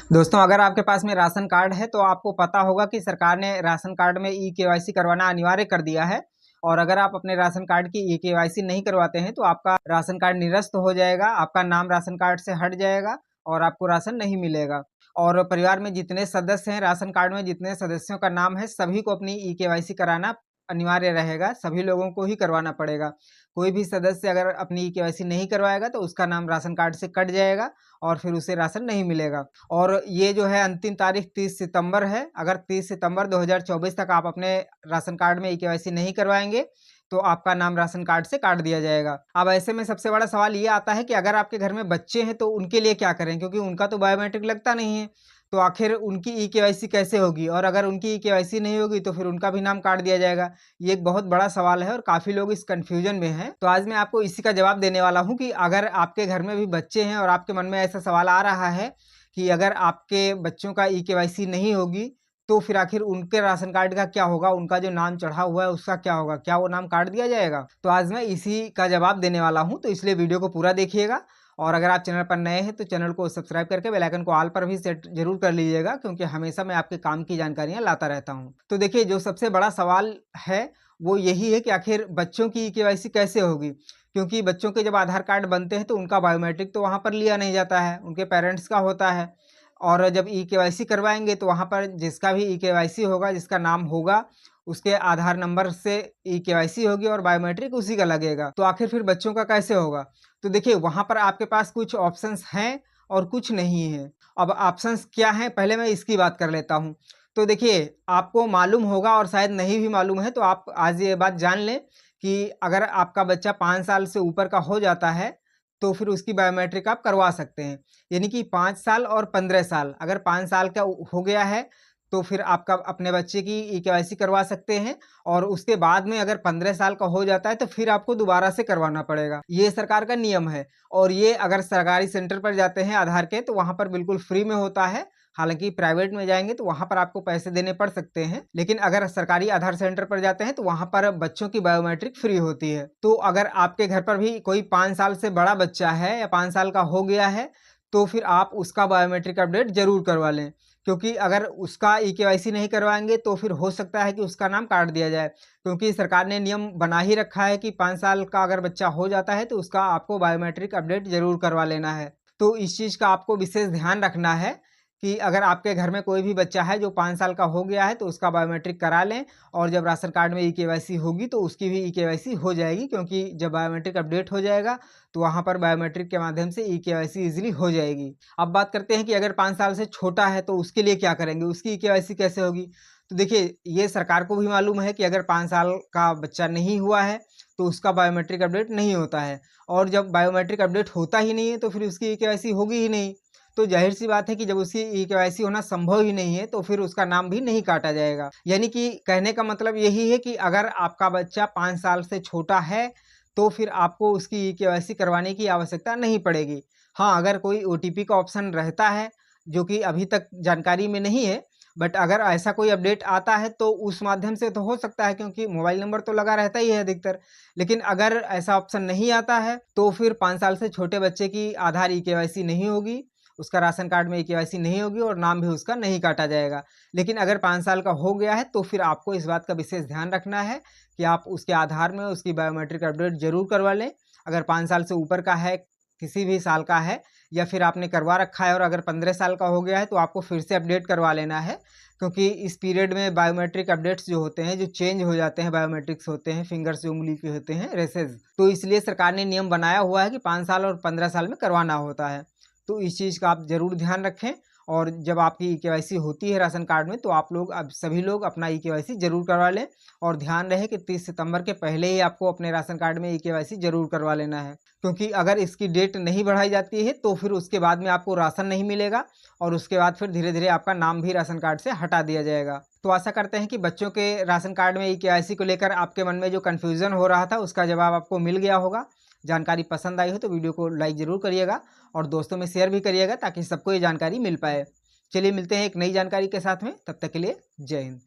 दोस्तों, अगर आपके पास में राशन कार्ड है तो आपको पता होगा कि सरकार ने राशन कार्ड में ई केवाईसी करवाना अनिवार्य कर दिया है। और अगर आप अपने राशन कार्ड की ई केवाईसी नहीं करवाते हैं तो आपका राशन कार्ड निरस्त हो जाएगा, आपका नाम राशन कार्ड से हट जाएगा और आपको राशन नहीं मिलेगा। और परिवार में जितने सदस्य हैं, राशन कार्ड में जितने सदस्यों का नाम है, सभी को अपनी ई केवाईसी कराना अनिवार्य रहेगा, सभी लोगों को ही करवाना पड़ेगा। कोई भी सदस्य अगर अपनी ई केवाईसी नहीं करवाएगा तो उसका नाम राशन कार्ड से कट जाएगा और फिर उसे राशन नहीं मिलेगा। और ये जो है अंतिम तारीख 30 सितंबर है। अगर 30 सितंबर 2024 तक आप अपने राशन कार्ड में ई केवाईसी नहीं करवाएंगे तो आपका नाम राशन कार्ड से काट दिया जाएगा। अब ऐसे में सबसे बड़ा सवाल ये आता है कि अगर आपके घर में बच्चे हैं तो उनके लिए क्या करें, क्योंकि उनका तो बायोमेट्रिक लगता नहीं है। तो आखिर उनकी ई केवाईसी कैसे होगी, और अगर उनकी ई केवाईसी नहीं होगी तो फिर उनका भी नाम काट दिया जाएगा। ये एक बहुत बड़ा सवाल है और काफ़ी लोग इस कन्फ्यूजन में हैं। तो आज मैं आपको इसी का जवाब देने वाला हूँ कि अगर आपके घर में भी बच्चे हैं और आपके मन में ऐसा सवाल आ रहा है कि अगर आपके बच्चों का ई केवाईसी नहीं होगी तो फिर आखिर उनके राशन कार्ड का क्या होगा, उनका जो नाम चढ़ा हुआ है उसका क्या होगा, क्या वो नाम काट दिया जाएगा? तो आज मैं इसी का जवाब देने वाला हूँ, तो इसलिए वीडियो को पूरा देखिएगा। और अगर आप चैनल पर नए हैं तो चैनल को सब्सक्राइब करके बेल आइकन को ऑल पर भी सेट जरूर कर लीजिएगा, क्योंकि हमेशा मैं आपके काम की जानकारियाँ लाता रहता हूँ। तो देखिए, जो सबसे बड़ा सवाल है वो यही है कि आखिर बच्चों की ई केवाईसी कैसे होगी, क्योंकि बच्चों के जब आधार कार्ड बनते हैं तो उनका बायोमेट्रिक तो वहाँ पर लिया नहीं जाता है, उनके पेरेंट्स का होता है। और जब ई केवाईसी करवाएंगे तो वहाँ पर जिसका भी ई केवाईसी होगा, जिसका नाम होगा, उसके आधार नंबर से ई केवाईसी होगी और बायोमेट्रिक उसी का लगेगा। तो आखिर फिर बच्चों का कैसे होगा? तो देखिए, वहाँ पर आपके पास कुछ ऑप्शंस हैं और कुछ नहीं है। अब ऑप्शंस क्या हैं, पहले मैं इसकी बात कर लेता हूँ। तो देखिए, आपको मालूम होगा और शायद नहीं भी मालूम है तो आप आज ये बात जान लें कि अगर आपका बच्चा 5 साल से ऊपर का हो जाता है तो फिर उसकी बायोमेट्रिक आप करवा सकते हैं। यानी कि 5 साल और 15 साल, अगर 5 साल का हो गया है तो फिर आपका अपने बच्चे की ई केवाईसी करवा सकते हैं। और उसके बाद में अगर 15 साल का हो जाता है तो फिर आपको दोबारा से करवाना पड़ेगा। ये सरकार का नियम है। और ये अगर सरकारी सेंटर पर जाते हैं आधार के तो वहाँ पर बिल्कुल फ्री में होता है। हालांकि प्राइवेट में जाएंगे तो वहाँ पर आपको पैसे देने पड़ सकते हैं, लेकिन अगर सरकारी आधार सेंटर पर जाते हैं तो वहाँ पर बच्चों की बायोमेट्रिक फ्री होती है। तो अगर आपके घर पर भी कोई 5 साल से बड़ा बच्चा है या 5 साल का हो गया है तो फिर आप उसका बायोमेट्रिक अपडेट जरूर करवा लें, क्योंकि अगर उसका ई केवाईसी नहीं करवाएंगे तो फिर हो सकता है कि उसका नाम काट दिया जाए, क्योंकि सरकार ने नियम बना ही रखा है कि 5 साल का अगर बच्चा हो जाता है तो उसका आपको बायोमेट्रिक अपडेट जरूर करवा लेना है। तो इस चीज़ का आपको विशेष ध्यान रखना है कि अगर आपके घर में कोई भी बच्चा है जो 5 साल का हो गया है तो उसका बायोमेट्रिक करा लें। और जब राशन कार्ड में ई केवाईसी होगी तो उसकी भी ई केवाईसी हो जाएगी, क्योंकि जब बायोमेट्रिक अपडेट हो जाएगा तो वहाँ पर बायोमेट्रिक के माध्यम से ई केवाईसी ईजिली हो जाएगी। अब बात करते हैं कि अगर 5 साल से छोटा है तो उसके लिए क्या करेंगे, उसकी ई केवाईसी कैसे होगी? तो देखिए, ये सरकार को भी मालूम है कि अगर 5 साल का बच्चा नहीं हुआ है तो उसका बायोमेट्रिक अपडेट नहीं होता है। और जब बायोमेट्रिक अपडेट होता ही नहीं है तो फिर उसकी ई केवाईसी होगी ही नहीं। तो ज़ाहिर-सी बात है कि जब उसकी ई केवाईसी होना संभव ही नहीं है तो फिर उसका नाम भी नहीं काटा जाएगा। यानी कि कहने का मतलब यही है कि अगर आपका बच्चा 5 साल से छोटा है तो फिर आपको उसकी ई केवाईसी करवाने की आवश्यकता नहीं पड़ेगी। हाँ, अगर कोई ओटीपी का ऑप्शन रहता है, जो कि अभी तक जानकारी में नहीं है, बट अगर ऐसा कोई अपडेट आता है तो उस माध्यम से तो हो सकता है, क्योंकि मोबाइल नंबर तो लगा रहता ही है अधिकतर। लेकिन अगर ऐसा ऑप्शन नहीं आता है तो फिर 5 साल से छोटे बच्चे की आधार ई केवाईसी नहीं होगी, उसका राशन कार्ड में ई केवाईसी नहीं होगी और नाम भी उसका नहीं काटा जाएगा। लेकिन अगर 5 साल का हो गया है तो फिर आपको इस बात का विशेष ध्यान रखना है कि आप उसके आधार में उसकी बायोमेट्रिक अपडेट ज़रूर करवा लें। अगर 5 साल से ऊपर का है, किसी भी साल का है, या फिर आपने करवा रखा है और अगर 15 साल का हो गया है तो आपको फिर से अपडेट करवा लेना है, क्योंकि इस पीरियड में बायोमेट्रिक अपडेट्स जो होते हैं, जो चेंज हो जाते हैं, बायोमेट्रिक्स होते हैं, फिंगर से उंगली के होते हैं, रेसेस। तो इसलिए सरकार ने नियम बनाया हुआ है कि 5 साल और 15 साल में करवाना होता है। तो इस चीज़ का आप ज़रूर ध्यान रखें। और जब आपकी ई केवाईसी होती है राशन कार्ड में तो आप लोग, अब सभी लोग अपना ई केवाईसी ज़रूर करवा लें। और ध्यान रहे कि 30 सितंबर के पहले ही आपको अपने राशन कार्ड में ई केवाईसी ज़रूर करवा लेना है, क्योंकि अगर इसकी डेट नहीं बढ़ाई जाती है तो फिर उसके बाद में आपको राशन नहीं मिलेगा और उसके बाद फिर धीरे-धीरे आपका नाम भी राशन कार्ड से हटा दिया जाएगा। तो आशा करते हैं कि बच्चों के राशन कार्ड में ई केवाईसी को लेकर आपके मन में जो कन्फ्यूज़न हो रहा था उसका जवाब आपको मिल गया होगा। जानकारी पसंद आई हो तो वीडियो को लाइक ज़रूर करिएगा और दोस्तों में शेयर भी करिएगा ताकि सबको ये जानकारी मिल पाए। चलिए मिलते हैं एक नई जानकारी के साथ में, तब तक के लिए जय हिंद।